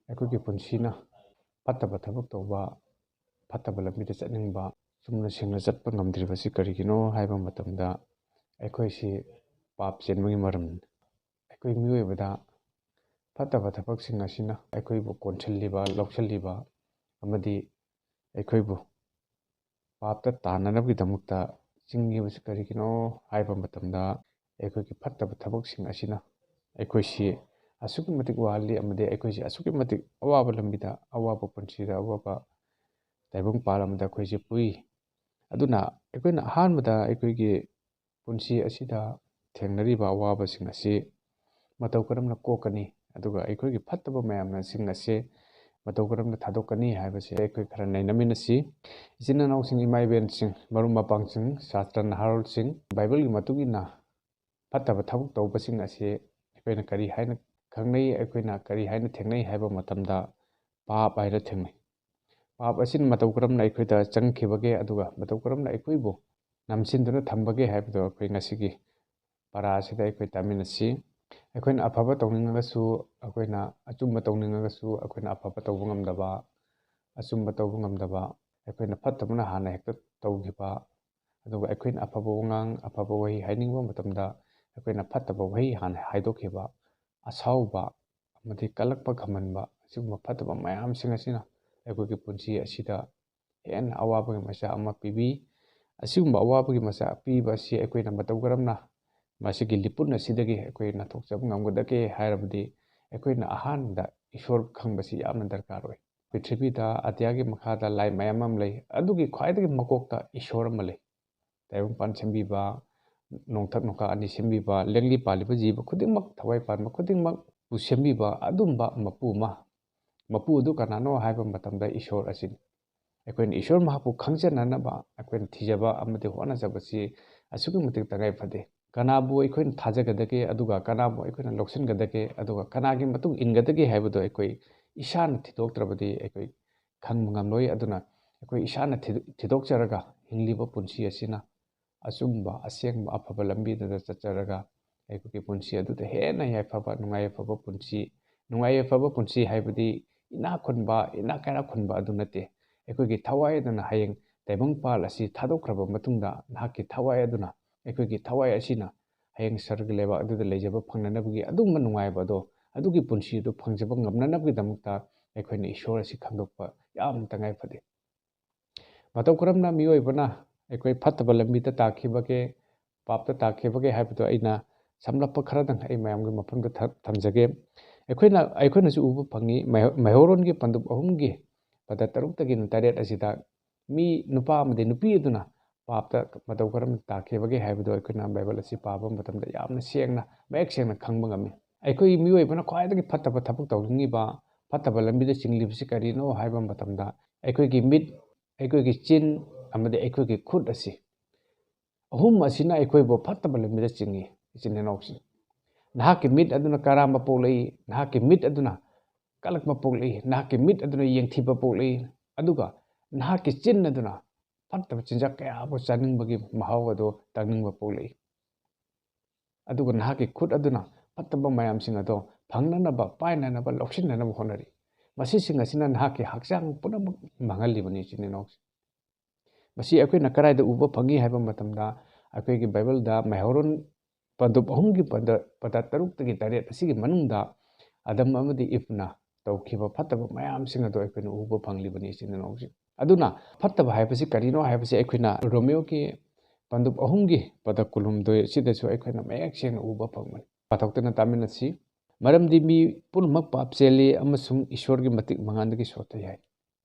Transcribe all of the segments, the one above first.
ꯑꯩꯈꯣꯏꯒꯤ ꯄꯨꯟꯁꯤꯅ ꯐꯠꯇꯕ ꯊꯕꯛ ꯇꯧꯕ, ꯐꯠꯇꯕ ꯂꯝꯕꯤꯗ ꯆꯠꯅꯤꯡꯕ, ꯆꯨꯝꯅ ꯁꯦꯡꯅ ꯆꯠꯄ ꯉꯝꯗ꯭ꯔꯤꯕꯁꯤ ꯀꯔꯤꯒꯤꯅꯣ ꯍꯥꯏꯕ ꯃꯇꯝꯗ ꯑꯩꯈꯣꯏꯁꯤ ꯄꯥꯞ ꯆꯦꯟꯕꯒꯤ ꯃꯔꯝꯅꯤ꯫ ꯑꯩꯈꯣꯏ ꯃꯤꯑꯣꯏꯕꯗ ꯐꯠꯇꯕ ꯊꯕꯛꯁꯤꯡ ꯑꯁꯤꯅ ꯑꯩꯈꯣꯏꯕꯨ ꯀꯣꯟꯁꯤꯜꯂꯤꯕ, ꯂꯧꯁꯤꯜꯂꯤꯕ ꯑꯃꯗꯤ ꯑꯩꯈꯣꯏꯕꯨ ꯄꯥꯞꯇ ꯇꯥꯟꯅꯅꯕꯒꯤꯗꯃꯛꯇ ꯆꯤꯡꯉꯤꯕꯁꯤ ꯀꯔꯤꯒꯤꯅꯣ ꯍꯥꯏꯕ ꯃꯇꯝꯗ ꯑꯩꯈꯣꯏꯒꯤ ꯐꯠꯇꯕ ꯊꯕꯛꯁꯤꯡ ꯑꯁꯤꯅ ꯑꯩꯈꯣꯏꯁꯤ ꯑꯁꯨꯛꯀꯤ ꯃꯇꯤꯛ ꯋꯥꯍꯜꯂꯤ ꯑꯃꯗꯤ ꯑꯩꯈꯣꯏꯁꯤ ꯑꯁꯨꯛꯀꯤ ꯃꯇꯤꯛ ꯑꯋꯥꯕ ꯂꯝꯕꯤꯗ, ꯑꯋꯥꯕ ꯄꯨꯟꯁꯤꯗ, ꯑꯋꯥꯕ ꯇꯥꯏꯕꯪꯄꯥꯜ ꯑꯃꯗ ꯑꯩꯈꯣꯏꯁꯤ ꯄꯨꯏ꯫ ꯑꯗꯨꯅ ꯑꯩꯈꯣꯏꯅ ꯑꯍꯥꯟꯕꯗ ꯑꯩꯈꯣꯏꯒꯤ ꯄꯨꯟꯁꯤ ꯑꯁꯤꯗ ꯊꯦꯡꯅꯔꯤꯕ ꯑꯋꯥꯕꯁꯤꯡ ꯑꯁꯤ ꯃꯇꯧ ꯀꯔꯝꯅ ꯀꯣꯛꯀꯅꯤ, ꯑꯗꯨꯒ ꯑꯩꯈꯣꯏꯒꯤ ꯐꯠꯇꯕ ꯃꯌꯥꯝꯁꯤꯡ ꯑꯁꯤ ꯃꯇꯧ ꯀꯔꯝꯅ ꯊꯥꯗꯣꯛꯀꯅꯤ ꯍꯥꯏꯕꯁꯤ ꯑꯩꯈꯣꯏ ꯈꯔ ꯅꯩꯅꯃꯤꯟꯅꯁꯤ꯫ ꯏꯆꯤꯟ ꯏꯅꯥꯎꯁꯤꯡ, ꯏꯃꯥ ꯏꯕꯦꯟꯁꯤꯡ, ꯃꯔꯨꯞ ꯃꯄꯥꯡꯁꯤꯡ, ꯁꯥꯁꯇ꯭ꯔ ꯅꯍꯥꯔꯣꯜꯁꯤꯡ, ꯕꯥꯏꯕꯜꯒꯤ ꯃꯇꯨꯡ ꯏꯟꯅ ꯐꯠꯇꯕ ꯊꯕꯛ ꯇꯧꯕꯁꯤꯡ ꯑꯁꯤ ꯑꯩꯈꯣꯏꯅ ꯀꯔꯤ ꯍꯥꯏꯅ ꯈꯪꯅꯩ, ꯑꯩꯈꯣꯏꯅ ꯀꯔꯤ ꯍꯥꯏꯅ ꯊꯦꯡꯅꯩ ꯍꯥꯏꯕ ꯃꯇꯝꯗ ꯄꯥꯞ ꯍꯥꯏꯅ ꯊꯦꯡꯅꯩ꯫ ꯄꯥꯞ ꯑꯁꯤꯅ ꯃꯇꯧ ꯀꯔꯝꯅ ꯑꯩꯈꯣꯏꯗ ꯆꯪꯈꯤꯕꯒꯦ, ꯑꯗꯨꯒ ꯃꯇꯧ ꯀꯔꯝꯅ ꯑꯩꯈꯣꯏꯕꯨ ꯅꯝꯁꯤꯟꯗꯨꯅ ꯊꯝꯕꯒꯦ ꯍꯥꯏꯕꯗꯣ ꯑꯩꯈꯣꯏ ꯉꯁꯤꯒꯤ ꯄꯔꯥ ꯑꯁꯤꯗ ꯑꯩꯈꯣꯏ ꯇꯥꯃꯤꯟꯅꯁꯤ꯫ ꯑꯩꯈꯣꯏꯅ ꯑꯐꯕ ꯇꯧꯅꯤꯡꯉꯒꯁꯨ, ꯑꯩꯈꯣꯏꯅ ꯑꯆꯨꯝꯕ ꯇꯧꯅꯤꯡꯉꯒꯁꯨ ꯑꯩꯈꯣꯏꯅ ꯑꯐꯕ ꯇꯧꯕ ꯉꯝꯗꯕ, ꯑꯆꯨꯝꯕ ꯇꯧꯕ ꯉꯝꯗꯕ, ꯑꯩꯈꯣꯏꯅ ꯐꯠꯇꯕꯅ ꯍꯥꯟꯅ ꯍꯦꯛꯇ ꯇꯧꯈꯤꯕ, ꯑꯗꯨꯒ ꯑꯩꯈꯣꯏꯅ ꯑꯐꯕ ꯋꯥꯉꯥꯡ, ꯑꯐꯕ ꯋꯥꯍꯩ ꯍꯥꯏꯅꯤꯡꯕ ꯃꯇꯝꯗ ꯑꯩꯈꯣꯏꯅ ꯐꯠꯇꯕ ꯋꯥꯍꯩ ꯍꯥꯟꯅ ꯍꯥꯏꯗꯣꯛꯈꯤꯕ, ꯑꯁꯥꯎꯕ ꯑꯃꯗꯤ ꯀꯜꯂꯛꯄ ꯈꯝꯍꯟꯕ, ꯑꯁꯤꯒꯨꯝꯕ ꯐꯠꯇꯕ ꯃꯌꯥꯝꯁꯤꯡ ꯑꯁꯤꯅ ꯑꯩꯈꯣꯏꯒꯤ ꯄꯨꯟꯁꯤ ꯑꯁꯤꯗ ꯍꯦꯟꯅ ꯑꯋꯥꯕꯒꯤ ꯃꯆꯥꯛ ꯑꯃ ꯄꯤꯕꯤ꯫ ꯑꯁꯤꯒꯨꯝꯕ ꯑꯋꯥꯕꯒꯤ ꯃꯆꯥꯛ ꯄꯤꯕ ꯑꯁꯤ ꯑꯩꯈꯣꯏꯅ ꯃꯇꯧ ꯀꯔꯝꯅ ꯃꯁꯤꯒꯤ ꯂꯤꯄꯨꯟ ꯑꯁꯤꯗꯒꯤ ꯑꯩꯈꯣꯏ ꯅꯥꯟꯊꯣꯛꯆꯕ ꯉꯝꯒꯗꯒꯦ ꯍꯥꯏꯔꯕꯗꯤ ꯑꯩꯈꯣꯏꯅ ꯑꯍꯥꯟꯕꯗ ꯏꯁꯣꯔ ꯈꯪꯕꯁꯤ ꯌꯥꯝꯅ ꯗꯔꯀꯥꯔ ꯑꯣꯏ꯫ ꯄ꯭ꯔꯤꯊꯤꯕꯤꯗ ꯑꯇꯤꯌꯥꯒꯤ ꯃꯈꯥꯗ ꯂꯥꯏ ꯃꯌꯥꯝ ꯑꯃ ꯂꯩ, ꯑꯗꯨꯒꯤ ꯈ꯭ꯋꯥꯏꯗꯒꯤ ꯃꯀꯣꯛꯇ ꯏꯁꯣꯔ ꯑꯃ ꯂꯩ꯫ ꯇꯥꯏꯕꯪꯄꯥꯟ ꯁꯦꯝꯕꯤꯕ, ꯅꯣꯡꯊꯛ ꯅꯣꯡꯀꯥ ꯑꯅꯤ ꯁꯦꯝꯕꯤꯕ, ꯂꯦꯡꯂꯤ ꯄꯥꯜꯂꯤꯕ ꯖꯤꯕ ꯈꯨꯗꯤꯡꯃꯛ, ꯊꯋꯥꯏ ꯄꯥꯟꯕ ꯈꯨꯗꯤꯡꯃꯛꯄꯨ ꯁꯦꯝꯕꯤꯕ ꯑꯗꯨꯝꯕ ꯃꯄꯨ ꯑꯃ, ꯃꯄꯨ ꯑꯗꯨ ꯀꯅꯥꯅꯣ ꯍꯥꯏꯕ ꯃꯇꯝꯗ ꯏꯁꯣꯔ ꯑꯁꯤꯅꯤ꯫ ꯑꯩꯈꯣꯏꯅ ꯏꯁꯣꯔ ꯃꯍꯥꯛꯄꯨ ꯈꯪꯖꯅꯅꯕ ꯑꯩꯈꯣꯏꯅ ꯊꯤꯖꯕ ꯑꯃꯗꯤ ꯍꯣꯠꯅꯖꯕꯁꯤ ꯑꯁꯨꯛꯀꯤ ꯃꯇꯤꯛ ꯇꯉꯥꯏ ꯐꯗꯦ꯫ ꯀꯅꯥꯕꯨ ꯑꯩꯈꯣꯏꯅ ꯊꯥꯖꯒꯗꯒꯦ, ꯑꯗꯨꯒ ꯀꯅꯥꯕꯨ ꯑꯩꯈꯣꯏꯅ ꯂꯧꯁꯤꯟꯒꯗꯒꯦ, ꯑꯗꯨꯒ ꯀꯅꯥꯒꯤ ꯃꯇꯨꯡ ꯏꯟꯒꯗꯒꯦ ꯍꯥꯏꯕꯗꯣ ꯑꯩꯈꯣꯏ ꯏꯁꯥꯅ ꯊꯤꯗꯣꯛꯇ꯭ꯔꯕꯗꯤ ꯑꯩꯈꯣꯏ ꯈꯪꯕ ꯉꯝꯂꯣꯏ꯫ ꯑꯗꯨꯅ ꯑꯩꯈꯣꯏ ꯏꯁꯥꯅ ꯊꯤꯗꯣꯛꯆꯔꯒ ꯍꯤꯡꯂꯤꯕ ꯄꯨꯟꯁꯤ ꯑꯁꯤꯅ ꯑꯆꯨꯝꯕ, ꯑꯁꯦꯡꯕ, ꯑꯐꯕ ꯂꯝꯕꯤꯗꯨꯗ ꯆꯠꯆꯔꯒ ꯑꯩꯈꯣꯏꯒꯤ ꯄꯨꯟꯁꯤ ꯑꯗꯨꯗ ꯍꯦꯟꯅ ꯌꯥꯏꯐꯕ, ꯅꯨꯡꯉꯥꯏ ꯌꯥꯏꯐꯕ ꯄꯨꯟꯁꯤ, ꯅꯨꯡꯉꯥꯏ ꯌꯥꯏꯐꯕ ꯄꯨꯟꯁꯤ ꯍꯥꯏꯕꯗꯤ ꯏꯅꯥꯛ ꯈꯨꯟꯕ, ꯏꯅꯥꯛ ꯀꯩꯔꯥꯛ ꯈꯨꯟꯕ ꯑꯗꯨ ꯅꯠꯇꯦ꯫ ꯑꯩꯈꯣꯏꯒꯤ ꯊꯋꯥꯏ ꯑꯗꯨꯅ ꯍꯌꯦꯡ ꯇꯥꯏꯕꯪꯄꯥꯜ ꯑꯁꯤ ꯊꯥꯗꯣꯛꯈ꯭ꯔꯕ ꯃꯇꯨꯡꯗ ꯅꯍꯥꯛꯀꯤ ꯊꯋꯥꯏ ꯑꯗꯨꯅ, ꯑꯩꯈꯣꯏꯒꯤ ꯊꯋꯥꯏ ꯑꯁꯤꯅ ꯍꯌꯦꯡ ꯁꯔꯒ ꯂꯩꯕꯥꯛ ꯑꯗꯨꯗ ꯂꯩꯖꯕ ꯐꯪꯅꯅꯕꯒꯤ ꯑꯗꯨꯒꯨꯝꯕ ꯅꯨꯡꯉꯥꯏꯕ ꯑꯗꯣ, ꯑꯗꯨꯒꯤ ꯄꯨꯟꯁꯤꯗꯨ ꯐꯪꯖꯕ ꯉꯝꯅꯅꯕꯒꯤꯗꯃꯛꯇ ꯑꯩꯈꯣꯏꯅ ꯏꯁꯣꯔ ꯑꯁꯤ ꯈꯪꯗꯣꯛꯄ ꯌꯥꯝꯅ ꯇꯉꯥꯏ ꯐꯗꯦ꯫ ꯃꯇꯧ ꯀꯔꯝꯅ ꯃꯤꯑꯣꯏꯕꯅ ꯑꯩꯈꯣই ꯐꯠꯇꯕ ꯂꯝꯕꯤꯗ ꯇꯥꯈꯤꯕꯒꯦ, ꯄꯥꯞꯇ ꯇꯥꯈꯤꯕꯒꯦ ꯍꯥꯏꯕꯗꯣ ꯑꯩꯅ ꯁꯝꯂꯞꯄ ꯈꯔꯗꯪ ꯑꯩ ꯃꯌꯥꯝꯒꯤ ꯃꯐꯝꯗ ꯊꯝꯖꯒꯦ꯫ ꯑꯩꯈꯣꯏꯅꯁꯨ ꯎꯕ ꯐꯪꯉꯤ ꯃꯩꯍꯧꯔꯣꯟꯒꯤ ꯄꯟꯗꯨꯞ 3ꯒꯤ ꯄꯗ 6ꯇꯒꯤꯅ 9 ꯑꯁꯤꯗ ꯅꯨꯄꯥ ꯑꯃꯗꯤ ꯅꯨꯄꯤ ꯑꯗꯨꯅ ꯄꯥꯞꯇ ꯃꯇꯧ ꯀꯔꯝꯅ ꯇꯥꯈꯤꯕꯒꯦ ꯍꯥꯏꯕꯗꯣ ꯑꯩꯈꯣꯏꯅ ꯕꯥꯏꯕꯜ ꯑꯁꯤ ꯄꯥꯕ ꯃꯇꯝꯗ ꯌꯥꯝꯅ ꯁꯦꯡꯅ, ꯃꯌꯦꯛ ꯁꯦꯡꯅ ꯈꯪꯕ ꯉꯝꯃꯤ꯫ ꯑꯩꯈꯣꯏ ꯃꯤꯑꯣꯏꯕꯅ ꯈ꯭ꯋꯥꯏꯗꯒꯤ ꯐꯠꯇꯕ ꯊꯕꯛ ꯇꯧꯅꯤꯡꯉꯤꯕ, ꯐꯠꯇꯕ ꯂꯝꯕꯤꯗ ꯆꯤꯡꯂꯤꯕꯁꯤ ꯀꯔꯤꯅꯣ ꯍꯥꯏꯕ ꯃꯇꯝꯗ ꯑꯩꯈꯣꯏꯒꯤ ꯃꯤꯠ, ꯑꯩꯈꯣꯏꯒꯤ ꯆꯤꯟ ꯑꯃꯗꯤ ꯑꯩꯈꯣꯏꯒꯤ ꯈꯨꯠ ꯑꯁꯤ, 3 ꯑꯁꯤꯅ ꯑꯩꯈꯣꯏꯕꯨ ꯐꯠꯇꯕ ꯂꯝꯕꯤꯗ ꯆꯤꯡꯏ꯫ ꯏꯆꯤꯟ ꯏꯅꯥꯎꯁꯤꯡ, ꯅꯍꯥꯛꯀꯤ ꯃꯤꯠ ꯑꯗꯨꯅ ꯀꯔꯥꯝꯕ ꯄꯣꯛꯂꯛꯏ, ꯅꯍꯥꯛꯀꯤ ꯃꯤꯠ ꯑꯗꯨꯅ ꯀꯜꯂꯛꯄ ꯄꯣꯛꯂꯛꯏ, ꯅꯍꯥꯛꯀꯤ ꯃꯤꯠ ꯑꯗꯨꯅ ꯌꯦꯡꯊꯤꯕ ꯄꯣꯛꯂꯛꯏ, ꯑꯗꯨꯒ ꯅꯍꯥꯛꯀꯤ ꯆꯤꯟ ꯑꯗꯨꯅ ꯐꯠꯇꯕ ꯆꯤꯟꯖꯥꯛ ꯀꯌꯥꯕꯨ ꯆꯥꯅꯤꯡꯕꯒꯤ ꯃꯍꯥꯎ ꯑꯗꯨ ꯇꯪꯅꯤꯡꯕ ꯄꯣꯛꯂꯛꯏ꯫ ꯑꯗꯨꯒ ꯅꯍꯥꯛꯀꯤ ꯈꯨꯠ ꯑꯗꯨꯅ ꯐꯠꯇꯕ ꯃꯌꯥꯝꯁꯤꯡ ꯑꯗꯣ ꯐꯪꯅꯅꯕ, ꯄꯥꯏꯅꯅꯕ, ꯂꯧꯁꯤꯟꯅꯅꯕ ꯍꯣꯠꯅꯔꯤ꯫ ꯃꯁꯤꯁꯤꯡ ꯑꯁꯤꯅ ꯅꯍꯥꯛꯀꯤ ꯍꯛꯆꯥꯡ ꯄꯨꯝꯅꯃꯛ ꯃꯥꯡꯍꯜꯂꯤꯕꯅꯤ꯫ ꯏꯆꯤꯟ ꯏꯅꯥꯎꯁꯤꯡ, ꯃꯁꯤ ꯑꯩꯈꯣꯏꯅ ꯀꯗꯥꯏꯗ ꯎꯕ ꯐꯪꯉꯤ ꯍꯥꯏꯕ ꯃꯇꯝꯗ ꯑꯩꯈꯣꯏꯒꯤ ꯕꯥꯏꯕꯜꯗ ꯃꯩꯍꯧꯔꯣꯟ ꯄꯟꯗꯨꯞ 3ꯒꯤ ꯄꯗ 6ꯇꯒꯤ 9 ꯑꯁꯤꯒꯤ ꯃꯅꯨꯡꯗ ꯑꯗꯝ ꯑꯃꯗꯤ ꯏꯞꯅ ꯇꯧꯈꯤꯕ ꯐꯠꯇꯕ ꯃꯌꯥꯝꯁꯤꯡ ꯑꯗꯣ ꯑꯩꯈꯣꯏꯅ ꯎꯕ ꯐꯪꯂꯤꯕꯅꯤ꯫ ꯏꯆꯤꯟ ꯏꯅꯥꯎꯁꯤꯡ, ꯑꯗꯨꯅ ꯐꯠꯇꯕ ꯍꯥꯏꯕꯁꯤ ꯀꯔꯤꯅꯣ ꯍꯥꯏꯕꯁꯤ ꯑꯩꯈꯣꯏꯅ ꯔꯣꯃꯤయోꯒꯤ ꯄꯟꯗꯨꯞ 3ꯒꯤ ꯄꯗ 12 ꯑꯁꯤꯗꯁꯨ ꯑꯩꯈꯣꯏꯅ ꯃꯌꯦꯛ ꯁꯦꯡꯅ ꯎꯕ ꯐꯪꯕꯅꯤ꯫ ꯄꯥꯊꯣꯛꯇꯨꯅ ꯇꯥꯃꯤꯟꯅꯁꯤ꯫ ꯃꯔꯝꯗꯤ ꯃꯤ ꯄꯨꯝꯅꯃꯛ ꯄꯥꯞ ꯆꯦꯜꯂꯤ ꯑꯃꯁꯨꯡ ꯏꯁꯣꯔꯒꯤ ꯃꯇꯤꯛ ꯃꯉꯥꯟꯗꯒꯤ ꯁꯣꯠꯊꯩ ꯍꯥꯏ꯫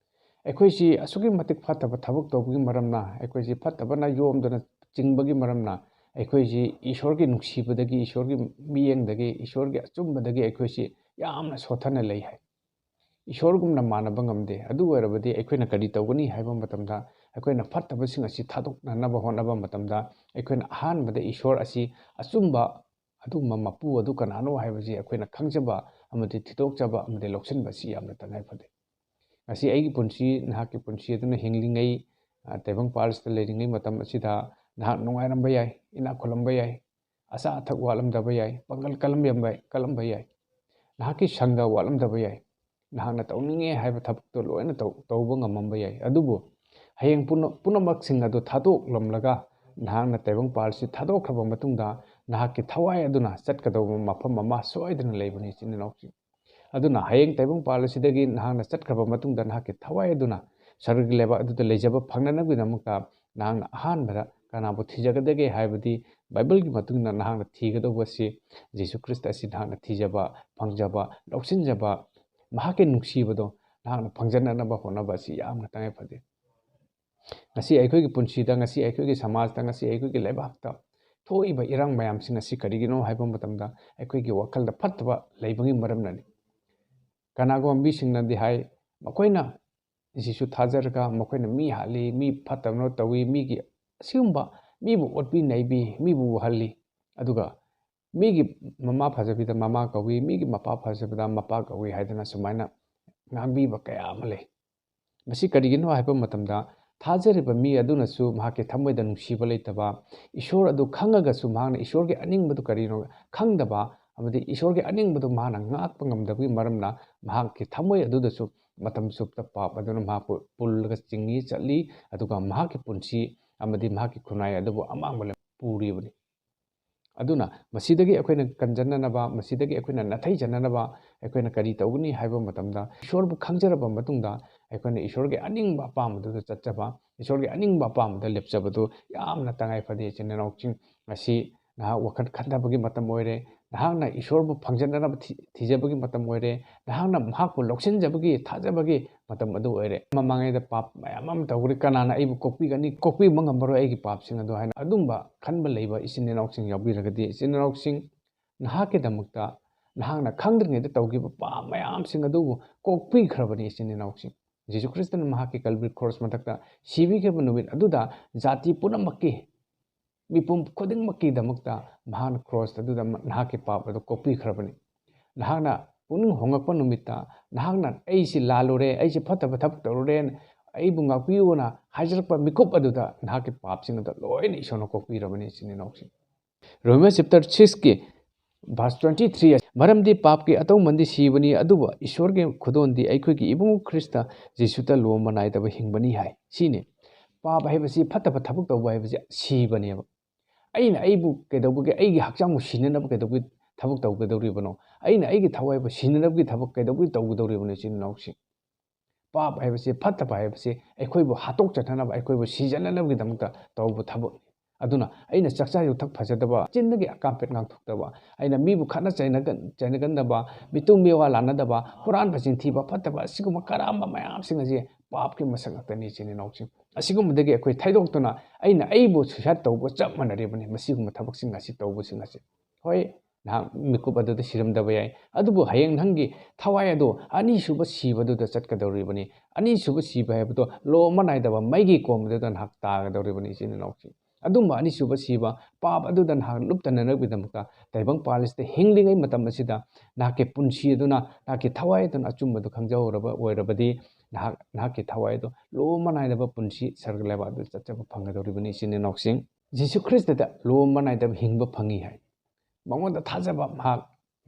ꯑꯩꯈꯣꯏꯁꯤ ꯑꯁꯨꯛꯀꯤ ꯃꯇꯤꯛ ꯐꯠꯇꯕ ꯊꯕꯛ ꯇꯧꯕꯒꯤ ꯃꯔꯝꯅ, ꯑꯩꯈꯣꯏꯁꯤ ꯐꯠꯇꯕꯅ ꯌꯣꯝꯗꯨꯅ ꯆꯤꯡꯕꯒꯤ ꯃꯔꯝꯅ ꯑꯩꯈꯣꯏꯁꯤ ꯏꯁꯣꯔꯒꯤ ꯅꯨꯡꯁꯤꯕꯗꯒꯤ, ꯏꯁꯣꯔꯒꯤ ꯃꯤꯠꯌꯦꯡꯗꯒꯤ, ꯏꯁꯣꯔꯒꯤ ꯑꯆꯨꯝꯕꯗꯒꯤ ꯑꯩꯈꯣꯏꯁꯤ ꯌꯥꯝꯅ ꯁꯣꯠꯊꯅ ꯂꯩ ꯍꯥꯏ꯫ ꯏꯁꯣꯔꯒꯨꯝꯅ ꯃꯥꯟꯅꯕ ꯉꯝꯗꯦ꯫ ꯑꯗꯨ ꯑꯣꯏꯔꯕꯗꯤ ꯑꯩꯈꯣꯏꯅ ꯀꯔꯤ ꯇꯧꯒꯅꯤ ꯍꯥꯏꯕ ꯃꯇꯝꯗ ꯑꯩꯈꯣꯏꯅ ꯐꯠꯇꯕꯁꯤꯡ ꯑꯁꯤ ꯊꯥꯗꯣꯛꯅꯅꯕ ꯍꯣꯠꯅꯕ ꯃꯇꯝꯗ ꯑꯩꯈꯣꯏꯅ ꯑꯍꯥꯟꯕꯗ ꯏꯁꯣꯔ ꯑꯁꯤ ꯑꯆꯨꯝꯕ, ꯑꯗꯨꯒꯨꯝꯕ ꯃꯄꯨ ꯑꯗꯨ ꯀꯅꯥꯅꯣ ꯍꯥꯏꯕꯁꯤ ꯑꯩꯈꯣꯏꯅ ꯈꯪꯖꯕ ꯑꯃꯗꯤ ꯊꯤꯗꯣꯛꯆꯕ ꯑꯃꯗꯤ ꯂꯧꯁꯤꯟꯕ ꯑꯁꯤ ꯌꯥꯝꯅ ꯇꯉꯥꯏ ꯐꯗꯦ꯫ ꯉꯁꯤ ꯑꯩꯒꯤ ꯄꯨꯟꯁꯤ, ꯅꯍꯥꯛꯀꯤ ꯄꯨꯟꯁꯤ ꯑꯗꯨꯅ ꯍꯤꯡꯂꯤꯉꯩ, ꯇꯥꯏꯕꯪꯄꯥꯜꯁꯤꯗ ꯂꯩꯔꯤꯉꯩ ꯃꯇꯝ ꯑꯁꯤꯗ ꯅꯍꯥꯛ ꯅꯨꯡꯉꯥꯏꯔꯝꯕ ꯌꯥꯏ, ꯏꯅꯥꯛ ꯈꯨꯜꯂꯝꯕ ꯌꯥꯏ, ꯑꯆꯥ ꯑꯊꯛ ꯋꯥꯠꯂꯝꯗꯕ ꯌꯥꯏ, ꯄꯥꯡꯒꯜ ꯀꯜꯂꯝꯕ ꯌꯥꯏ, ꯅꯍꯥꯛꯀꯤ ꯁꯪꯒ ꯋꯥꯠꯂꯝꯗꯕ ꯌꯥꯏ, ꯅꯍꯥꯛꯅ ꯇꯧꯅꯤꯡꯉꯦ ꯍꯥꯏꯕ ꯊꯕꯛꯇꯣ ꯂꯣꯏꯅ ꯇꯧꯕ ꯉꯝꯃꯝꯕ ꯌꯥꯏ ꯑꯗꯨꯕꯨ ꯍꯌꯦꯡ ꯄꯨꯝꯅꯃꯛꯁꯤꯡ ꯑꯗꯨ ꯊꯥꯗꯣꯛꯂꯝꯂꯒ ꯅꯍꯥꯛꯅ ꯇꯥꯏꯕꯪꯄꯥꯜꯁꯤ ꯊꯥꯗꯣꯛꯈ꯭ꯔꯕ ꯃꯇꯨꯡꯗ ꯅꯍꯥꯛꯀꯤ ꯊꯋꯥꯏ ꯑꯗꯨꯅ ꯆꯠꯀꯗꯧꯕ ꯃꯐꯝ ꯑꯃ ꯁꯣꯏꯗꯅ ꯂꯩꯕꯅꯤ ꯏꯆꯤꯟ ꯏꯅꯥꯎꯁꯤꯡ ꯑꯗꯨꯅ ꯍꯌꯦꯡ ꯇꯥꯏꯕꯪꯄꯥꯜ ꯑꯁꯤꯗꯒꯤ ꯅꯍꯥꯛꯅ ꯆꯠꯈ꯭ꯔꯕ ꯃꯇꯨꯡꯗ ꯅꯍꯥꯛꯀꯤ ꯊꯋꯥꯏ ꯑꯗꯨꯅ ꯁꯔꯒꯒꯤ ꯂꯩꯕꯥꯛ ꯑꯗꯨꯗ ꯂꯩꯖꯕ ꯐꯪꯅꯅꯕꯒꯤꯗꯃꯛꯇ ꯅꯍꯥꯛꯅ ꯑꯍꯥꯟꯕꯗ ꯀꯅꯥꯕꯨ ꯊꯤꯖꯒꯗꯒꯦ ꯍꯥꯏꯕꯗꯤ ꯕꯥꯏꯕꯜꯒꯤ ꯃꯇꯨꯡꯏꯟꯅ ꯅꯍꯥꯛꯅ ꯊꯤꯒꯗꯧꯕꯁꯤ ꯖꯤꯁꯨ ꯈ꯭ꯔꯤꯁꯇ ꯑꯁꯤ ꯅꯍꯥꯛꯅ ꯊꯤꯖꯕ ꯐꯪꯖꯕ ꯂꯧꯁꯤꯟꯖꯕ ꯃꯍꯥꯛꯀꯤ ꯅꯨꯡꯁꯤꯕꯗꯣ ꯅꯍꯥꯛꯅ ꯐꯪꯖꯅꯅꯕ ꯍꯣꯠꯅꯕ ꯑꯁꯤ ꯌꯥꯝꯅ ꯇꯉꯥꯏꯐꯗꯦ ꯉꯁꯤ ꯑꯩꯈꯣꯏꯒꯤ ꯄꯨꯟꯁꯤꯗ ꯉꯁꯤ ꯑꯩꯈꯣꯏꯒꯤ ꯁꯃꯥꯖꯇ ꯉꯁꯤ ꯑꯩꯈꯣꯏꯒꯤ ꯂꯩꯕꯥꯛꯇ ꯊꯣꯛꯏꯕ ꯏꯔꯥꯡ ꯃꯌꯥꯝꯁꯤꯡ ꯑꯁꯤ ꯀꯔꯤꯒꯤꯅꯣ ꯍꯥꯏꯕ ꯃꯇꯝꯗ ꯑꯩꯈꯣꯏꯒꯤ ꯋꯥꯈꯜꯗ ꯐꯠꯇꯕ ꯂꯩꯕꯒꯤ ꯃꯔꯝꯅꯅꯤ ꯀꯅꯥꯒꯨꯝꯕ ꯃꯤꯁꯤꯡꯅꯗꯤ ꯍꯥꯏ ꯃꯈꯣꯏꯅ ꯖꯤꯁꯨ ꯊꯥꯖꯔꯒ ꯃꯈꯣꯏꯅ ꯃꯤ ꯍꯥꯠꯂꯤ ꯃꯤ ꯐꯠꯇꯕꯅ ꯇꯧꯏ ꯃꯤꯒꯤ ꯑꯁꯤꯒꯨꯝꯕ ꯃꯤꯕꯨ ꯑꯣꯠꯄꯤ ꯅꯩꯕꯤ ꯃꯤꯕꯨ ꯋꯥꯍꯜꯂꯤ ꯑꯗꯨꯒ ꯃꯤꯒꯤ ꯃꯃꯥ ꯐꯖꯕꯤꯗ ꯃꯃꯥ ꯀꯧꯏ ꯃꯤꯒꯤ ꯃꯄꯥ ꯐꯖꯕꯗ ꯃꯄꯥ ꯀꯧꯏ ꯍꯥꯏꯗꯅ ꯁꯨꯃꯥꯏꯅ ꯉꯥꯡꯕꯤꯕ ꯀꯌꯥ ꯑꯃ ꯂꯩ ꯃꯁꯤ ꯀꯔꯤꯒꯤꯅꯣ ꯍꯥꯏꯕ ꯃꯇꯝꯗ ꯊꯥꯖꯔꯤꯕ ꯃꯤ ꯑꯗꯨꯅꯁꯨ ꯃꯍꯥꯛꯀꯤ ꯊꯃꯣꯏꯗ ꯅꯨꯡꯁꯤꯕ ꯂꯩꯇꯕ ꯏꯁꯣꯔ ꯑꯗꯨ ꯈꯪꯉꯒꯁꯨ ꯃꯍꯥꯛꯅ ꯏꯁꯣꯔꯒꯤ ꯑꯅꯤꯡꯕꯗꯨ ꯀꯔꯤꯅꯣ ꯈꯪꯗꯕ ꯑꯃꯗꯤ ꯏꯁꯣꯔꯒꯤ ꯑꯅꯤꯡꯕꯗꯨ ꯃꯍꯥꯛꯅ ꯉꯥꯛꯄ ꯉꯝꯗꯕꯒꯤ ꯃꯔꯝꯅ ꯃꯍꯥꯛꯀꯤ ꯊꯃꯣꯏ ꯑꯗꯨꯗꯁꯨ ꯃꯇꯝ ꯆꯨꯞꯇ ꯄꯥꯞ ꯑꯗꯨꯅ ꯃꯍꯥꯛꯄꯨ ꯄꯨꯜꯂꯒ ꯆꯤꯡꯉꯤ ꯆꯠꯂꯤ ꯑꯗꯨꯒ ꯃꯍꯥꯛꯀꯤ ꯄꯨꯟꯁꯤ ꯑꯃꯗꯤ ꯃꯍꯥꯛꯀꯤ ꯈꯨꯟꯅꯥꯏ ꯑꯗꯨꯕꯨ ꯑꯃꯥꯡꯕ ꯄꯨꯔꯤꯕꯅꯤ ꯑꯗꯨꯅ ꯃꯁꯤꯗꯒꯤ ꯑꯩꯈꯣꯏꯅ ꯀꯟꯖꯅꯅꯕ ꯃꯁꯤꯗꯒꯤ ꯑꯩꯈꯣꯏꯅ ꯅꯥꯊꯩꯖꯅꯅꯕ ꯑꯩꯈꯣꯏꯅ ꯀꯔꯤ ꯇꯧꯒꯅꯤ ꯍꯥꯏꯕ ꯃꯇꯝꯗ ꯏꯁꯣꯔꯕꯨ ꯈꯪꯖꯔꯕ ꯃꯇꯨꯡꯗ ꯑꯩꯈꯣꯏꯅ ꯏꯁꯣꯔꯒꯤ ꯑꯅꯤꯡꯕ ꯑꯄꯥꯝꯕꯗꯨꯗ ꯆꯠꯆꯕ ꯏꯁꯣꯔꯒꯤ ꯑꯅꯤꯡꯕ ꯑꯄꯥꯝꯕꯗ ꯂꯦꯞꯆꯕꯗꯨ ꯌꯥꯝꯅ ꯇꯉꯥꯏꯐꯗꯦ ꯏꯆꯤꯟ ꯏꯅꯥꯎꯁꯤꯡ ꯉꯁꯤ ꯅꯍꯥꯛ ꯋꯥꯈꯜ ꯈꯟꯊꯕꯒꯤ ꯃꯇꯝ ꯑꯣꯏꯔꯦ ꯅꯍꯥꯛꯅ ꯏꯁꯣꯔꯕꯨ ꯐꯪꯖꯅꯅꯕ ꯊꯤꯖꯕꯒꯤ ꯃꯇꯝ ꯑꯣꯏꯔꯦ ꯅꯍꯥꯛꯅ ꯃꯍꯥꯛꯄꯨ ꯂꯧꯁꯤꯟꯖꯕꯒꯤ ꯊꯥꯖꯕꯒꯤ ꯃꯇꯝ ꯑꯗꯨ ꯑꯣꯏꯔꯦ ꯃꯃꯥꯡꯉꯩꯗ ꯄꯥꯞ ꯃꯌꯥꯝ ꯑꯃ ꯇꯧꯈ꯭ꯔꯦ ꯀꯅꯥꯅ ꯑꯩꯕꯨ ꯀꯣꯛꯄꯤꯒꯅꯤ ꯀꯣꯛꯄꯤꯕ ꯉꯝꯃꯔꯣꯏ ꯑꯩꯒꯤ ꯄꯥꯞꯁꯤꯡ ꯑꯗꯨ ꯍꯥꯏꯅ ꯑꯗꯨꯝꯕ ꯈꯟꯕ ꯂꯩꯕ ꯏꯆꯤꯟ ꯏꯅꯥꯎꯁꯤꯡ ꯌꯥꯎꯕꯤꯔꯒꯗꯤ ꯏꯆꯤꯟ ꯏꯅꯥꯎꯁꯤꯡ ꯅꯍꯥꯛꯀꯤꯗꯃꯛꯇ ꯅꯍꯥꯛꯅ ꯈꯪꯗ꯭ꯔꯤꯉꯩꯗ ꯇꯧꯈꯤꯕ ꯄꯥꯞ ꯃꯌꯥꯝꯁꯤꯡ ꯑꯗꯨꯕు ꯀꯣꯛꯄꯤꯈ꯭ꯔꯕꯅꯤ ꯏꯆꯤन ꯏꯅꯥꯎꯁꯤꯡ ꯖꯤꯁꯨ ꯈ꯭ꯔꯤꯁꯇꯅ ꯃꯍꯥꯛꯀꯤ ꯀꯜꯕꯔꯤ ꯀ꯭ꯔꯣꯁ ꯃꯊꯛꯇ ꯁꯤꯕꯤꯈꯤꯕ ꯅꯨꯃꯤꯠ ꯑꯗꯨꯗ ꯖꯥꯇꯤ ꯄꯨꯝꯅꯃꯛꯀꯤ ꯃꯤꯄꯨꯝ ꯈꯨꯗꯤꯡꯃꯛꯀꯤꯗꯃꯛꯇ ꯃꯍꯥꯛꯅ ꯀ꯭ꯔꯣꯁ ꯑꯗꯨꯗ ꯅꯍꯥꯛꯀꯤ ꯄꯥꯞ ꯑꯗꯨ ꯀꯣꯛꯄꯤꯈ꯭ꯔꯕꯅꯤ ꯅꯍꯥꯛꯅ ꯄꯨꯛꯅꯤꯡ ꯍꯣꯡꯉꯛꯄ ꯅꯨꯃꯤꯠꯇ ꯅꯍꯥꯛꯅ ꯑꯩꯁꯤ ꯂꯥꯜꯂꯨꯔꯦ ꯑꯩꯁꯤ ꯐꯠꯇꯕ ꯊꯕꯛ ꯇꯧꯔꯨꯔꯦꯅ ꯑꯩꯕꯨ ꯉꯥꯛꯄꯤꯌꯨꯅ ꯍꯥꯏꯖꯔꯛꯄ ꯃꯤꯀꯨꯞ ꯑꯗꯨꯗ ꯅꯍꯥꯛꯀꯤ ꯄꯥꯞꯁꯤꯡ ꯑꯗꯨ ꯂꯣꯏꯅ ꯏꯁꯣꯔꯅ ꯀꯣꯛꯄꯤꯔꯕꯅꯤ ꯏꯆꯤꯟ ꯏꯅꯥꯎꯁꯤꯡ ꯔꯣꯃꯤꯌꯣ ꯆꯦꯞꯇꯔ 6ꯀꯤ ꯚꯔꯁ 23 ꯃꯔꯝꯗꯤ ꯄꯥꯞꯀꯤ ꯑꯇꯧꯃꯟꯗꯤ ꯁꯤꯕꯅꯤ ꯑꯗꯨꯕꯨ ꯏꯁꯣꯔꯒꯤ ꯈꯨꯗꯣꯟꯗꯤ ꯑꯩꯈꯣꯏꯒꯤ ꯏꯕꯨꯡ ꯈ꯭ꯔꯤꯁꯇ ꯖꯤꯁꯨꯇ ꯂꯣꯝꯕ ꯅꯥꯏꯗꯕ ꯍꯤꯡꯕꯅꯤ ꯍꯥꯏ ꯁꯤꯅꯤ ꯄꯥꯞ ꯍꯥꯏꯕꯁꯤ ꯐꯠꯇꯕ ꯊꯕꯛ ꯇꯧꯕ ꯍꯥꯏꯕꯁꯤ ꯁꯤꯕꯅꯦꯕ ꯑꯩꯅ ꯑꯩꯕꯨ ꯀꯩꯗꯧꯕꯒꯤ ꯑꯩꯒꯤ ꯍꯛꯆꯥꯡꯕꯨ ꯁꯤꯅꯅꯕ ꯀꯩꯗꯧꯕꯒꯤ ꯊꯕꯛ ꯇꯧꯒꯗꯧꯔꯤꯕꯅꯣ ꯑꯩꯅ ꯑꯩꯒꯤ ꯊꯋꯥꯏꯕꯨ ꯁꯤꯅꯅꯕꯒꯤ ꯊꯕꯛ ꯀꯩꯗꯧꯕꯒꯤ ꯇꯧꯒꯗꯧꯔꯤꯕꯅꯣ ꯏꯆꯤꯟ ꯏꯅꯥꯎꯁꯤꯡ ꯄꯥꯞ ꯍꯥꯏꯕꯁꯤ ꯐꯠꯇꯕ ꯍꯥꯏꯕꯁꯤ ꯑꯩꯈꯣꯏꯕꯨ ꯍꯥꯠꯇꯣꯛꯆꯅꯅꯕ ꯑꯩꯈꯣꯏꯕꯨ ꯁꯤꯖꯅꯅꯕꯒꯤꯗꯃꯛꯇ ꯇꯧꯕ ꯊꯕꯛꯅꯤ ꯑꯗꯨꯅ ꯑꯩꯅ ꯆꯥꯛꯆꯥ ꯌꯨꯊꯛ ꯐꯖꯗꯕ ꯆꯤꯟꯗꯒꯤ ꯑꯀꯥꯝꯄꯦꯠ ꯉꯥꯡꯊꯣꯛꯇꯕ ꯑꯩꯅ ꯃꯤꯕꯨ ꯈꯠꯅ ꯆꯩꯅꯒꯟꯗꯕ ꯃꯤꯇꯨꯡ ꯃꯤꯋꯥ ꯂꯥꯟꯅꯗꯕ ꯍꯨꯔꯥꯟꯕ ꯆꯤꯟꯊꯤꯕ ꯐꯠꯇꯕ ꯑꯁꯤꯒꯨꯝꯕ ꯀꯔꯝꯕ ꯃꯌꯥꯝꯁꯤꯡ ꯑꯁꯤ ꯄꯥꯞꯀꯤ ꯃꯁꯛ ꯉꯥꯛꯇꯅꯤ ꯏꯆꯤꯟ ꯏꯅꯥꯎꯁꯤꯡ ꯑꯁꯤꯒꯨꯝꯕꯗꯒꯤ ꯑꯩꯈꯣꯏ ꯊꯩꯗꯣꯛꯇꯨꯅ ꯑꯩꯅ ꯑꯩꯕꯨ ꯁꯨꯏꯁꯥꯏꯠ ꯇꯧꯕ ꯆꯞ ꯃꯥꯟꯅꯔꯤꯕꯅꯤ ꯃꯁꯤꯒꯨꯝꯕ ꯊꯕꯛꯁꯤꯡ ꯑꯁꯤ ꯇꯧꯕꯁꯤꯡ ꯑꯁꯤ ꯍꯣꯏ ꯅꯍꯥꯛ ꯃꯤꯀꯨꯞ ꯑꯗꯨꯗ ꯁꯤꯔꯝꯗꯕ ꯌꯥꯏ ꯑꯗꯨꯕꯨ ꯍꯌꯦꯡ ꯅꯪꯒꯤ ꯊꯋꯥꯏ ꯑꯗꯨ ꯑꯅꯤꯁꯨꯕ ꯁꯤꯕꯗꯨꯗ ꯆꯠꯀꯗꯧꯔꯤꯕꯅꯤ ꯑꯅꯤꯁꯨꯕ ꯁꯤꯕ ꯍꯥꯏꯕꯗꯣ ꯂꯣꯝꯕ ꯅꯥꯏꯗꯕ ꯃꯩꯒꯤ ꯀꯣꯝꯕꯗꯨꯗ ꯅꯍꯥꯛ ꯇꯥꯒꯗꯧꯔꯤꯕꯅꯤ ꯏꯆꯤꯟ ꯏꯅꯥꯎꯁꯤꯡ ꯑꯗꯨꯝꯕ ꯑꯅꯤꯁꯨꯕ ꯁꯤꯕ ꯄꯥꯞ ꯑꯗꯨꯗ ꯅꯍꯥꯛ ꯂꯨꯞꯇꯅꯅꯕꯒꯤꯗꯃꯛꯇ ꯇꯥꯏꯕꯪꯄꯥꯜ ꯑꯁꯤꯗ ꯍꯤꯡꯂꯤꯉꯩ ꯃꯇꯝ ꯑꯁꯤꯗ ꯅꯍꯥꯛꯀꯤ ꯄꯨꯟꯁꯤ ꯑꯗꯨꯅ ꯅꯍꯥꯛꯀꯤ ꯊꯋꯥꯏ ꯑꯗꯨꯅ ꯑꯆꯨꯝꯕꯗꯨ ꯈꯪꯖꯍꯧꯔꯕ ꯑꯣꯏꯔꯕꯗꯤ ꯅꯍꯥꯛꯀꯤ ꯊꯋꯥꯏ ꯑꯗꯨ ꯂꯣꯝꯕ ꯅꯥꯏꯗꯕ ꯄꯨꯟꯁꯤ ꯁꯔꯒ ꯂꯩꯕꯥꯛ ꯑꯗꯨ ꯆꯠꯆꯕ ꯐꯪꯒꯗꯧꯔꯤꯕꯅꯤ ꯏꯆꯤꯟ ꯏꯅꯥꯎꯁꯤꯡ ꯖꯤꯁꯨ ꯈ꯭ꯔꯤꯁꯇꯗ ꯂꯣꯝꯕ ꯅꯥꯏꯗꯕ ꯍꯤꯡꯕ ꯐꯪꯉꯤ ꯍꯥꯏ ꯃꯉꯣꯟꯗ ꯊꯥꯖꯕ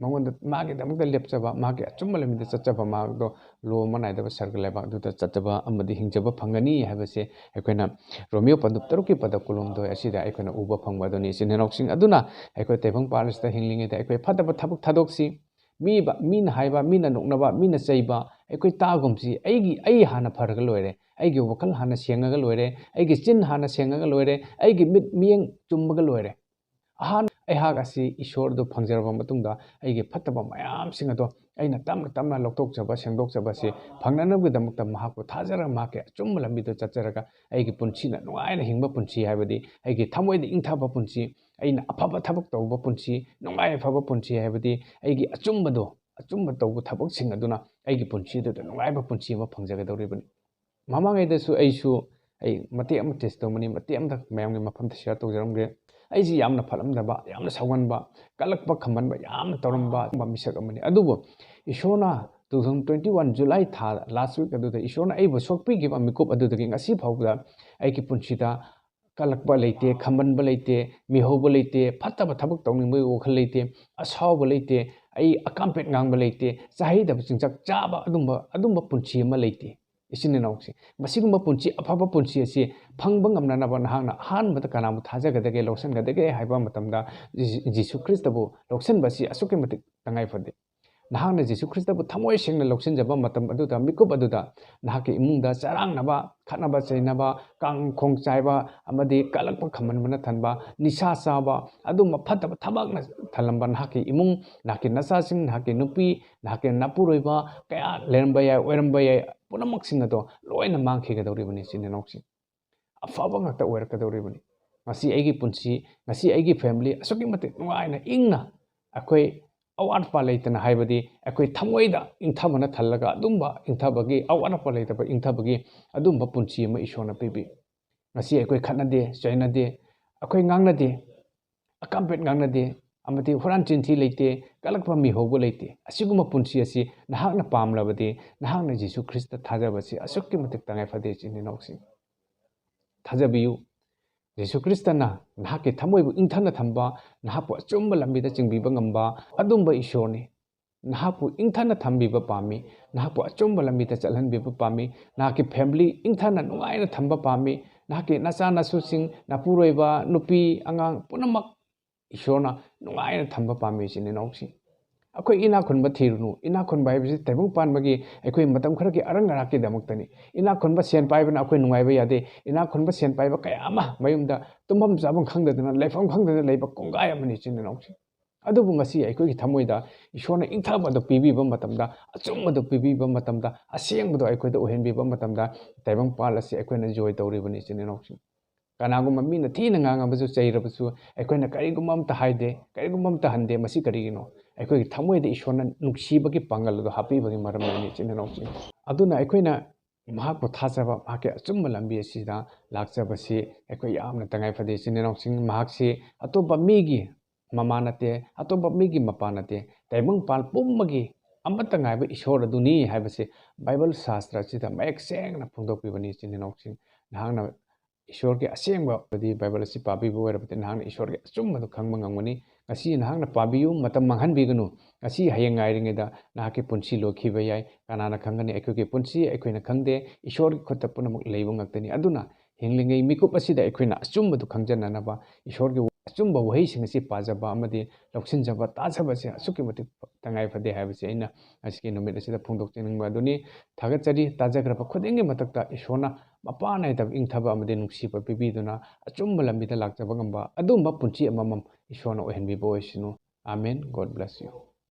ꯃꯉꯣꯟꯗ ꯃꯥꯒꯤꯗꯃꯛꯇ ꯂꯦꯞꯆꯕ ꯃꯥꯒꯤ ꯑꯆꯨꯝꯕ ꯂꯝꯕꯤꯗ ꯆꯠꯆꯕ ꯃꯍꯥꯛꯗꯣ ꯂꯣꯝꯕ ꯅꯥꯏꯗꯕ ꯁꯔꯒ ꯂꯩꯕꯥꯛ ꯑꯗꯨꯗ ꯆꯠꯆꯕ ꯑꯃꯗꯤ ꯍꯤꯡꯖꯕ ꯐꯪꯒꯅꯤ ꯍꯥꯏꯕꯁꯦ ꯑꯩꯈꯣꯏꯅ ꯔꯣꯃꯤꯌꯣ ꯄꯟꯗꯨꯞ 6ꯀꯤ ꯄꯗ 12 ꯑꯁꯤꯗ ꯑꯩꯈꯣꯏꯅ ꯎꯕ ꯐꯪꯕ ꯑꯗꯨꯅꯤ ꯏꯆꯤꯟ ꯏꯅꯥꯎꯁꯤꯡ ꯑꯗꯨꯅ ꯑꯩꯈꯣꯏ ꯇꯥꯏꯕꯪꯄꯥꯜ ꯑꯁꯤꯗ ꯍꯤꯡꯂꯤꯉꯩꯗ ꯑꯩꯈꯣꯏ ꯐꯠꯇꯕ ꯊꯕꯛ ꯊꯥꯗꯣꯛꯁꯤ ꯃꯤꯅ ꯍꯥꯏꯕ ꯃꯤꯅ ꯅꯣꯛꯅꯕ ꯃꯤꯅ ꯆꯩꯕ ꯑꯩꯈꯣꯏ ꯇꯥꯒꯨꯝꯁꯤ ꯑꯩ ꯍꯥꯟꯅ ꯐꯔꯒ ꯂꯣꯏꯔꯦ ꯑꯩꯒꯤ ꯋꯥꯈꯜ ꯍꯥꯟꯅ ꯁꯦꯡꯉꯒ ꯂꯣꯏꯔꯦ ꯑꯩꯒꯤ ꯆꯤꯟ ꯍꯥꯟꯅ ꯁꯦꯡꯉꯒ ꯂꯣꯏꯔꯦ ꯑꯩꯒꯤ ꯃꯤꯠ ꯃꯤꯠꯌꯦꯡ ꯆꯨꯝꯃꯒ ꯂꯣꯏꯔꯦ ꯑꯩꯍꯥꯛ ꯑꯁꯤ ꯏꯁꯣꯔꯗꯨ ꯐꯪꯖꯔꯕ ꯃꯇꯨꯡꯗ ꯑꯩꯒꯤ ꯐꯠꯇꯕ ꯃꯌꯥꯝꯁꯤꯡ ꯑꯗꯣ ꯑꯩꯅ ꯇꯞꯅ ꯇꯞꯅ ꯂꯧꯊꯣꯛꯆꯕ ꯁꯦꯡꯗꯣꯛꯆꯕ ꯑꯁꯤ ꯐꯪꯅꯅꯕꯒꯤꯗꯃꯛꯇ ꯃꯍꯥꯛꯄꯨ ꯊꯥꯖꯔꯒ ꯃꯍꯥꯛꯀꯤ ꯑꯆꯨꯝꯕ ꯂꯝꯕꯤꯗ ꯆꯠꯆꯔꯒ ꯑꯩꯒꯤ ꯄꯨꯟꯁꯤꯅ ꯅꯨꯡꯉꯥꯏꯅ ꯍꯤꯡꯕ ꯄꯨꯟꯁꯤ ꯍꯥꯏꯕꯗꯤ ꯑꯩꯒꯤ ꯊꯃꯣꯏꯗ ꯏꯪꯊꯕ ꯄꯨꯟꯁꯤ ꯑꯩꯅ ꯑꯐꯕ ꯊꯕꯛ ꯇꯧꯕ ꯄꯨꯟꯁꯤ ꯅꯨꯡꯉꯥꯏ ꯑꯐꯕ ꯄꯨꯟꯁꯤ ꯍꯥꯏꯕꯗꯤ ꯑꯩꯒꯤ ꯑꯆꯨꯝꯕ ꯇꯧꯕ ꯊꯕꯛꯁꯤꯡ ꯑꯗꯨꯅ ꯑꯩꯒꯤ ꯄꯨꯟꯁꯤꯗꯨꯗ ꯅꯨꯡꯉꯥꯏꯕ ꯄꯨꯟꯁꯤ ꯑꯃ ꯐꯪꯖꯒꯗꯧꯔꯤꯕꯅꯤ ꯃꯃꯥꯡꯉꯩꯗꯁꯨ ꯑꯩ ꯃꯇꯦꯛ ꯑꯃ ꯇꯦꯁ ꯇꯧꯕꯅꯤ ꯃꯇꯦꯛ ꯑꯃꯗ ꯃꯌꯥꯝꯒꯤ ꯃꯐꯝꯗ ꯁꯤꯌꯔ ꯇꯧꯖꯔꯝꯒꯦ ꯑꯩꯁꯤ ꯌꯥꯝꯅ ꯐꯠꯂꯝꯗꯕ ꯌꯥꯝꯅ ꯁꯥꯎꯒꯟꯕ ꯀꯜꯂꯛꯄ ꯈꯝꯕꯟꯕ ꯌꯥꯝꯅ ꯇꯧꯔꯝꯕ ꯃꯤꯁꯛ ꯑꯃꯅꯤ ꯑꯗꯨꯕꯨ ꯏꯁꯣꯔꯅ 2021 ꯖꯨꯂꯥꯏ ꯊꯥ ꯂꯥꯁ ꯋꯤꯛ ꯑꯗꯨꯗ ꯏꯁꯣꯔꯅ ꯑꯩꯕꯨ ꯁꯣꯛꯄꯤꯈꯤꯕ ꯃꯤꯀꯨꯞ ꯑꯗꯨꯗꯒꯤ ꯉꯁꯤ ꯐꯥꯎꯕꯗ ꯑꯩꯒꯤ ꯄꯨꯟꯁꯤꯗ ꯀꯜꯂꯛꯄ ꯂꯩꯇꯦ ꯈꯝꯕꯟꯕ ꯂꯩꯇꯦ ꯃꯤꯍꯧꯕ ꯂꯩꯇꯦ ꯐꯠꯇꯕ ꯊꯕꯛ ꯇꯧꯅꯤꯡꯕꯒꯤ ꯋꯥꯈꯜ ꯂꯩꯇꯦ ꯑꯁꯥꯎꯕ ꯂꯩꯇꯦ ꯑꯀꯥꯝꯄꯦꯠ ꯉꯥꯡꯕ ꯂꯩꯇꯦ ꯆꯥꯍꯩꯗꯕ ꯆꯤꯡꯆꯥꯛ ꯆꯥꯕ ꯑꯗꯨꯝꯕ ꯄꯨꯟꯁꯤ ꯑꯃ ꯂꯩꯇꯦ ꯏꯆꯤꯟ ꯏꯅꯥꯎꯁꯤꯡ ꯃꯁꯤꯒꯨꯝꯕ ꯄꯨꯟꯁꯤ ꯑꯐꯕ ꯄꯨꯟꯁꯤ ꯑꯁꯤ ꯐꯪꯕ ꯉꯝꯅꯅꯕ ꯅꯍꯥꯛꯅ ꯑꯍꯥꯟꯕꯗ ꯀꯅꯥꯕꯨ ꯊꯥꯖꯒꯗꯒꯦ ꯂꯧꯁꯤꯟꯒꯗꯒꯦ ꯍꯥꯏꯕ ꯃꯇꯝꯗ ꯖꯤꯁꯨ ꯈ꯭ꯔꯤꯁꯇꯕꯨ ꯂꯧꯁꯤꯟꯕ ꯑꯁꯤ ꯑꯁꯨꯛꯀꯤ ꯃꯇꯤꯛ ꯇꯉꯥꯏꯐꯗꯦ ꯅꯍꯥꯛꯅ ꯖꯤꯁꯨ ꯈ꯭ꯔꯤꯁꯇꯕꯨ ꯊꯃꯣꯏ ꯁꯦꯡꯅ ꯂꯧꯁꯤꯟꯖꯕ ꯃꯇꯝ ꯑꯗꯨꯗ ꯃꯤꯀꯨꯞ ꯑꯗꯨꯗ ꯅꯍꯥꯛꯀꯤ ꯏꯃꯨꯡꯗ ꯆꯔꯥꯡꯅꯕ ꯈꯠꯅꯕ ꯆꯩꯅꯕ ꯀꯥꯡꯈꯣꯡ ꯆꯥꯏꯕ ꯑꯃꯗꯤ ꯀꯜꯂꯛꯄ ꯈꯝꯍꯟꯕꯅ ꯊꯟꯕ ꯅꯤꯁꯥ ꯆꯥꯕ ꯑꯗꯨꯝꯕ ꯐꯠꯇꯕ ꯊꯕꯛꯅ ꯊꯜꯂꯝꯕ ꯅꯍꯥꯛꯀꯤ ꯏꯃꯨꯡ ꯅꯍꯥꯛꯀꯤ ꯅꯆꯥꯁꯤꯡ ꯅꯍꯥꯛꯀꯤ ꯅꯨꯄꯤ ꯅꯍꯥꯛꯀꯤ ꯅꯄꯨꯔꯣꯏꯕ ꯀꯌꯥ ꯂꯩꯔꯝꯕ ꯌꯥꯏ ꯑꯣꯏꯔꯝꯕ ꯌꯥꯏ ꯄꯨꯝꯅꯃꯛꯁꯤꯡ ꯑꯗꯣ ꯂꯣꯏꯅ ꯃꯥꯡꯈꯤꯒꯗꯧꯔꯤꯕꯅꯤ ꯏꯆꯤꯟ ꯏꯅꯥꯎꯁꯤꯡ ꯑꯐꯕ ꯉꯥꯛꯇ ꯑꯣꯏꯔꯛꯀꯗꯧꯔꯤꯕꯅꯤ ꯉꯁꯤ ꯑꯩꯒꯤ ꯄꯨꯟꯁꯤ ꯉꯁꯤ ꯑꯩꯒꯤ ꯐꯦꯃꯤꯂꯤ ꯑꯁꯨꯛꯀꯤ ꯃꯇꯤꯛ ꯅꯨꯡꯉꯥꯏꯅ ꯏꯪꯅ ꯑꯩꯈꯣꯏ ꯑꯋꯥꯠ ꯑꯄꯥ ꯂꯩꯇꯅ ꯍꯥꯏꯕꯗꯤ ꯑꯩꯈꯣꯏ ꯊꯃꯣꯏꯗ ꯏꯪꯊꯕꯅ ꯊꯜꯂꯒ ꯑꯗꯨꯝꯕ ꯏꯪꯊꯕꯒꯤ ꯑꯋꯥꯠ ꯑꯄꯥ ꯂꯩꯇꯕ ꯏꯪꯊꯕꯒꯤ ꯑꯗꯨꯝꯕ ꯄꯨꯟꯁꯤ ꯑꯃ ꯏꯁꯣꯔꯅ ꯄꯤꯕꯤ ꯉꯁꯤ ꯑꯩꯈꯣꯏ ꯈꯠꯅꯗꯦ ꯆꯩꯅꯗꯦ ꯑꯩꯈꯣꯏ ꯉꯥꯡꯅꯗꯦ ꯑꯀꯥꯝꯄꯦꯠ ꯉꯥꯡꯅꯗꯦ ꯑꯃꯗꯤ ꯍꯨꯔꯥꯟ ꯆꯤꯟꯊꯤ ꯂꯩꯇꯦ ꯀꯜꯂꯛꯄ ꯃꯤꯍꯧꯕ ꯂꯩꯇꯦ ꯑꯁꯤꯒꯨꯝꯕ ꯄꯨꯟꯁꯤ ꯑꯁꯤ ꯅꯍꯥꯛꯅ ꯄꯥꯝꯂꯕꯗꯤ ꯅꯍꯥꯛꯅ ꯖꯤꯁꯨ ꯈ꯭ꯔꯤꯁꯇ ꯊꯥꯖꯕꯁꯤ ꯑꯁꯨꯛꯀꯤ ꯃꯇꯤꯛ ꯇꯉꯥꯏꯐꯗꯦ ꯏꯆꯤꯟ ꯏꯅꯥꯎꯁꯤꯡ ꯊꯥꯖꯕꯤꯌꯨ ꯖꯤꯁꯨ ꯈ꯭ꯔꯤꯁꯇꯅ ꯅꯍꯥꯛꯀꯤ ꯊꯃꯣꯏꯕꯨ ꯏꯪꯊꯅ ꯊꯝꯕ ꯅꯍꯥꯛꯄꯨ ꯑꯆꯨꯝꯕ ꯂꯝꯕꯤꯗ ꯆꯤꯡꯕꯤꯕ ꯉꯝꯕ ꯑꯗꯨꯝꯕ ꯏꯁꯣꯔꯅꯤ ꯅꯍꯥꯛꯄꯨ ꯏꯪꯊꯅ ꯊꯝꯕꯤꯕ ꯄꯥꯝꯃꯤ ꯅꯍꯥꯛꯄꯨ ꯑꯆꯨꯝꯕ ꯂꯝꯕꯤꯗ ꯆꯠꯍꯟꯕꯤꯕ ꯄꯥꯝꯃꯤ ꯅꯍꯥꯛꯀꯤ ꯐꯦꯃꯤꯂꯤ ꯏꯪꯊꯅ ꯅꯨꯡꯉꯥꯏꯅ ꯊꯝꯕ ꯄꯥꯝꯃꯤ ꯅꯍꯥꯛꯀꯤ ꯅꯆꯥ ꯅꯁꯨꯁꯤꯡ ꯅꯄꯨꯔꯣꯏꯕ ꯅꯨꯄꯤ ꯑꯉꯥꯡ ꯄꯨꯝꯅꯃꯛ ꯏꯁꯣꯔꯅ ꯅꯨꯡꯉꯥꯏꯅ ꯊꯝꯕ ꯄꯥꯝꯃꯤ ꯏꯆꯤꯟ ꯏꯅꯥꯎꯁꯤꯡ ꯑꯩꯈꯣꯏ ꯏꯅꯥꯛ ꯈꯨꯟꯕ ꯊꯤꯔꯨꯅꯨ ꯏꯅꯥꯛ ꯈꯨꯟꯕ ꯍꯥꯏꯕꯁꯤ ꯇꯥꯏꯕꯪ ꯄꯥꯟꯕꯒꯤ ꯑꯩꯈꯣꯏ ꯃꯇꯝ ꯈꯔꯒꯤ ꯑꯔꯪ ꯑꯔꯥꯛꯀꯤꯗꯃꯛꯇꯅꯤ ꯏꯅꯥꯛ ꯈꯨꯟꯕ ꯁꯦꯟ ꯄꯥꯏꯕꯅ ꯑꯩꯈꯣꯏ ꯅꯨꯡꯉꯥꯏꯕ ꯌꯥꯗꯦ ꯏꯅꯥꯛ ꯈꯨꯟꯕ ꯁꯦꯟ ꯄꯥꯏꯕ ꯀꯌా ꯑꯃ ꯃꯌꯨꯝꯗ ꯇꯨꯝꯐꯝ ꯆꯥꯐꯝ ꯈꯪꯗꯗꯅ ꯂꯩꯐꯝ ꯈꯪꯗꯗꯅ ꯂꯩꯕ ꯀꯣꯡꯒꯥꯏ ꯑꯃꯅꯤ ꯏꯆꯤꯟ ꯏꯅꯥꯎꯁꯤꯡ ꯑꯗꯨꯕꯨ ꯉꯁꯤ ꯑꯩꯈꯣꯏꯒꯤ ꯊꯃꯣꯏꯗ ꯏꯁꯣꯔꯅ ꯏꯪꯊꯕꯗꯣ ꯄꯤꯕꯤꯕ ꯃꯇꯝꯗ ꯑꯆꯨꯝꯕꯗꯣ ꯄꯤꯕꯤꯕ ꯃꯇꯝꯗ ꯑꯁꯦꯡꯕꯗꯣ ꯑꯩꯈꯣꯏꯗ ꯑꯣꯏꯍꯟꯕꯤꯕ ꯃꯇꯝꯗ ꯇꯥꯏꯕꯪꯄꯥꯜ ꯑꯁꯤ ꯑꯩꯈꯣꯏꯅ ꯖꯣꯏ ꯇꯧꯔꯤꯕꯅꯤ ꯏꯆꯤꯟ ꯏꯅꯥꯎꯁꯤꯡ ꯀꯅꯥꯒꯨꯝꯕ ꯃꯤꯅ ꯊꯤꯅ ꯉꯥꯡꯉꯕꯁꯨ ꯆꯩꯔꯕꯁꯨ ꯑꯩꯈꯣꯏꯅ ꯀꯔꯤꯒꯨꯝꯕ ꯑꯝꯇ ꯍꯥꯏꯗꯦ ꯀꯔꯤꯒꯨꯝꯕ ꯑꯝꯇ ꯍꯟꯗꯦ ꯃꯁꯤ ꯀꯔꯤꯒꯤꯅꯣ ꯑꯩꯈꯣꯏꯒꯤ ꯊꯃꯣꯏꯗ ꯏꯁꯣꯔꯅ ꯅꯨꯡꯁꯤꯕꯒꯤ ꯄꯥꯡꯒꯜ ꯑꯗꯨ ꯍꯥꯞꯄꯤꯕꯒꯤ ꯃꯔꯝꯅꯤ ꯏꯆꯤꯟ ꯏꯅꯥꯎꯁꯤꯡ ꯑꯗꯨꯅ ꯑꯩꯈꯣꯏꯅ ꯃꯍꯥꯛꯄꯨ ꯊꯥꯖꯕ ꯃꯍꯥꯛꯀꯤ ꯑꯆꯨꯝꯕ ꯂꯝꯕꯤ ꯑꯁꯤꯗ ꯂꯥꯛꯆꯕꯁꯤ ꯑꯩꯈꯣꯏ ꯌꯥꯝꯅ ꯇꯉꯥꯏꯐꯗꯦ ꯏꯆꯤꯟ ꯏꯅꯥꯎꯁꯤꯡ ꯃꯍꯥꯛꯁꯤ ꯑꯇꯣꯞꯄ ꯃꯤꯒꯤ ꯃꯃꯥ ꯅꯠꯇꯦ ꯑꯇꯣꯞꯄ ꯃꯤꯒꯤ ꯃꯄꯥ ꯅꯠꯇꯦ ꯇꯥꯏꯕꯪꯄꯥꯜ ꯄꯨꯝꯕꯒꯤ ꯑꯃꯠꯇ ꯉꯥꯏꯕ ꯏꯁꯣꯔ ꯑꯗꯨꯅꯤ ꯍꯥꯏꯕꯁꯤ ꯕꯥꯏꯕꯜ ꯁꯥꯁꯇ꯭ꯔ ꯑꯁꯤꯗ ꯃꯌꯦꯛ ꯁꯦꯡꯅ ꯐꯣꯡꯗꯣꯛꯄꯤꯕꯅꯤ ꯏꯆꯤꯟ ꯏꯅꯥꯎꯁꯤꯡ ꯅꯍꯥꯛꯅ ꯏꯁꯣꯔꯒꯤ ꯑꯁꯦꯡꯕꯗꯤ ꯕꯥꯏꯕꯜ ꯑꯁꯤ ꯄꯥꯕꯤꯕ ꯑꯣꯏꯔꯕꯗꯤ ꯅꯍꯥꯛꯅ ꯏꯁꯣꯔꯒꯤ ꯑꯆꯨꯝꯕꯗꯨ ꯈꯪꯕ ꯉꯝꯒꯅꯤ ꯉꯁꯤ ꯅꯍꯥꯛꯅ ꯄꯥꯕꯤꯌꯨ ꯃꯇꯝ ꯃꯥꯡꯍꯟꯕꯤꯒꯅꯨ ꯉꯁꯤ ꯍꯌꯦꯡ ꯉꯥꯏꯔꯤꯉꯩꯗ ꯅꯍꯥꯛꯀꯤ ꯄꯨꯟꯁꯤ ꯂꯣꯏꯈꯤꯕ ꯌꯥꯏ ꯀꯅꯥꯅ ꯈꯪꯒꯅꯤ ꯑꯩꯈꯣꯏꯒꯤ ꯄꯨꯟꯁꯤ ꯑꯩꯈꯣꯏꯅ ꯈꯪꯗꯦ ꯏꯁꯣꯔꯒꯤ ꯈꯨꯠꯇ ꯄꯨꯝꯅꯃꯛ ꯂꯩꯕ ꯉꯥꯛꯇꯅꯤ ꯑꯗꯨꯅ ꯍꯤꯡꯂꯤꯉꯩ ꯃꯤꯀꯨꯞ ꯑꯁꯤꯗ ꯑꯩꯈꯣꯏꯅ ꯑꯆꯨꯝꯕꯗꯨ ꯈꯪꯖꯅꯅꯕ ꯏꯁꯣꯔꯒꯤ ꯑꯆꯨꯝꯕ ꯋꯥꯍꯩꯁꯤꯡ ꯑꯁꯤ ꯄꯥꯖꯕ ꯑꯃꯗꯤ ꯂꯧꯁꯤꯟꯖꯕ ꯇꯥꯖꯕꯁꯦ ꯑꯁꯨꯛꯀꯤ ꯃꯇꯤꯛ ꯇꯉꯥꯏꯐꯗꯦ ꯍꯥꯏꯕꯁꯤ ꯑꯩꯅ ꯉꯁꯤꯒꯤ ꯅꯨꯃꯤꯠ ꯑꯁꯤꯗ ꯐꯣꯡꯗꯣꯛꯆꯅꯤꯡꯕ ꯑꯗꯨꯅꯤ ꯊꯥꯒꯠꯆꯔꯤ ꯇꯥꯖꯈ꯭ꯔꯕ ꯈꯨꯗꯤꯡꯒꯤ ꯃꯊꯛꯇ ꯏꯁꯣꯔꯅ ꯃꯄꯥ ꯅꯥꯏꯗꯕ ꯏꯪꯊꯕ ꯑꯃꯗꯤ ꯅꯨꯡꯁꯤꯕ ꯄꯤꯕꯤꯗꯨꯅ ꯑꯆꯨꯝꯕ ꯂꯝꯕꯤꯗ ꯂꯥꯛꯆꯕ ꯉꯝꯕ ꯑꯗꯨꯝꯕ ꯄꯨꯟꯁꯤ ꯑꯃꯃꯝ ꯏꯁꯣꯔꯅ ꯑꯣꯏꯍꯟꯕꯤꯕ ꯑꯣꯏꯁꯅꯨ ꯑꯥꯃꯦꯟ ꯒꯣꯗ ꯕ꯭ꯂꯦꯁ ꯌꯨ